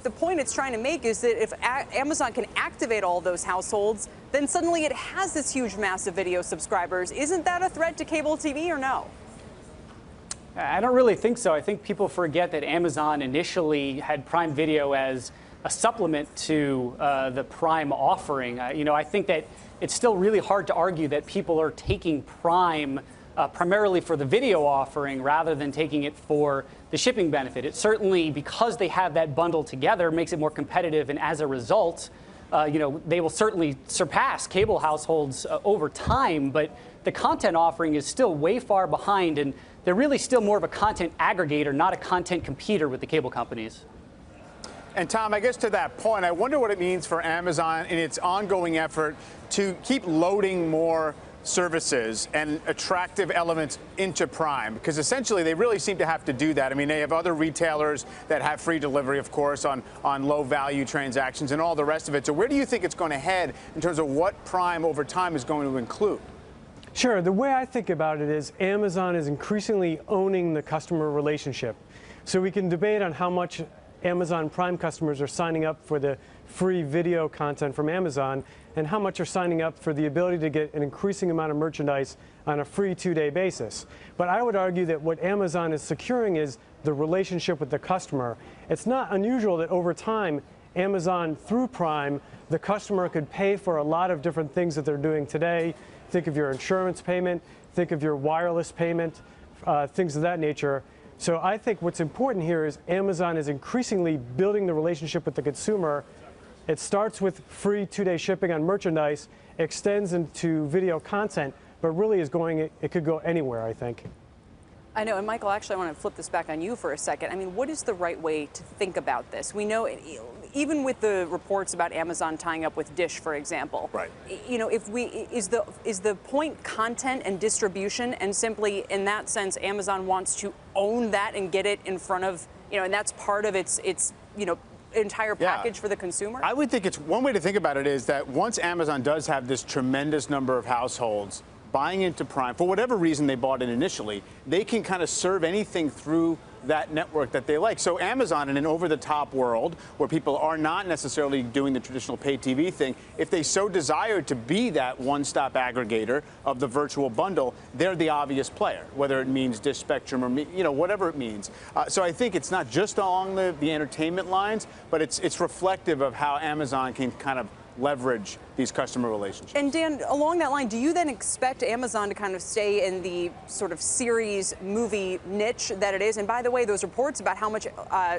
The point it's trying to make is that if Amazon can activate all those households, then suddenly it has this huge mass of video subscribers. Isn't that a threat to cable TV or no? I don't really think so. I think people forget that Amazon initially had Prime Video as a supplement to the Prime offering. I think that it's still really hard to argue that people are taking Prime primarily for the video offering rather than taking it for the shipping benefit. It certainly, because they have that bundle together, makes it more competitive, and as a result, they will certainly surpass cable households over time, but the content offering is still way far behind, and they're really still more of a content aggregator, not a content competitor with the cable companies. And Tom, I guess to that point, I wonder what it means for Amazon in its ongoing effort to keep loading more services and attractive elements into Prime, because essentially they really seem to have to do that. I mean, they have other retailers that have free delivery, of course, on low value transactions and all the rest of it. So where do you think it's going to head in terms of what Prime over time is going to include? Sure. The way I think about it is Amazon is increasingly owning the customer relationship. So we can debate on how much Amazon Prime customers are signing up for the free video content from Amazon and how much are signing up for the ability to get an increasing amount of merchandise on a free 2-day basis. But I would argue that what Amazon is securing is the relationship with the customer. It's not unusual that over time, Amazon, through Prime, the customer could pay for a lot of different things that they're doing today. Think of your insurance payment, think of your wireless payment, things of that nature. So I think what's important here is Amazon is increasingly building the relationship with the consumer. It starts with free 2-day shipping on merchandise, extends into video content, but really it could go anywhere, I think. I know, and Michael, actually, I want to flip this back on you for a second. I mean, what is the right way to think about this? We know, even with the reports about Amazon tying up with Dish, for example, right? Is the point content and distribution, and simply in that sense, Amazon wants to own that and get it in front of, and that's part of its entire package for the consumer? I would think it's one way to think about it is that once Amazon does have this tremendous number of households buying into Prime, for whatever reason they bought it initially, they can kind of serve anything through that network that they like. So Amazon, in an over-the-top world where people are not necessarily doing the traditional pay TV thing, if they so desire to be that one-stop aggregator of the virtual bundle, they're the obvious player, whether it means Dish Spectrum or whatever it means. So I think it's not just along the entertainment lines, but it's reflective of how Amazon can kind of leverage these customer relationships. And Dan, along that line, do you then expect Amazon to kind of stay in the sort of series movie niche that it is? And by the way, those reports about how much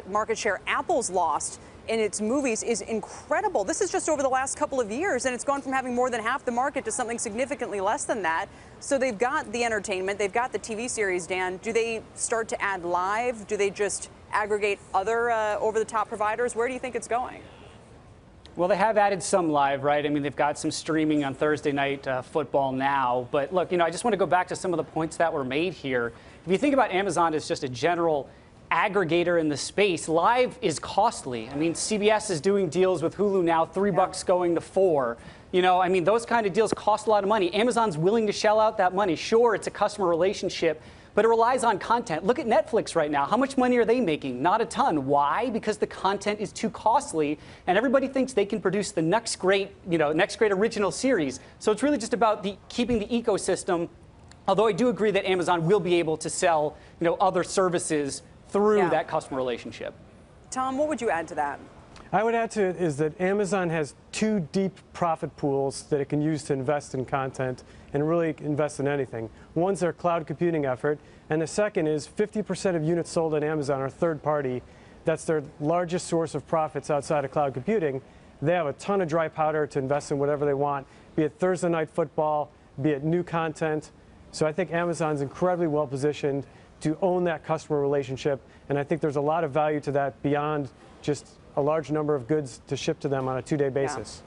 market share Apple's lost in its movies is incredible. This is just over the last couple of years, and it's gone from having more than half the market to something significantly less than that. So they've got the entertainment, they've got the TV series, Dan. Do they start to add live? Do they just aggregate other over-the-top providers? Where do you think it's going? Well, they have added some live, right? I mean, they've got some streaming on Thursday night football now. But look, I just want to go back to some of the points that were made here. If you think about Amazon as just a general aggregator in the space, live is costly. I mean, CBS is doing deals with Hulu now, $3 going to $4. I mean, those kind of deals cost a lot of money. Amazon's willing to shell out that money. Sure, it's a customer relationship, but it relies on content. Look at Netflix right now. How much money are they making? Not a ton. Why? Because the content is too costly, and everybody thinks they can produce the next great original series. So it's really just about keeping the ecosystem. Although I do agree that Amazon will be able to sell, other services through that customer relationship. Tom, what would you add to that? I would add to it is that Amazon has 2 deep profit pools that it can use to invest in content and really invest in anything. One's their cloud computing effort, and the second is 50% of units sold on Amazon are third party. That's their largest source of profits outside of cloud computing. They have a ton of dry powder to invest in whatever they want, be it Thursday night football, be it new content. So I think Amazon's incredibly well positioned to own that customer relationship, and I think there's a lot of value to that beyond just a large number of goods to ship to them on a 2-day basis.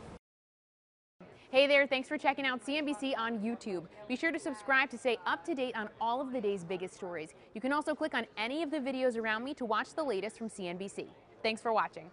Hey there, thanks for checking out CNBC on YouTube. Be sure to subscribe to stay up to date on all of the day's biggest stories. You can also click on any of the videos around me to watch the latest from CNBC. Thanks for watching.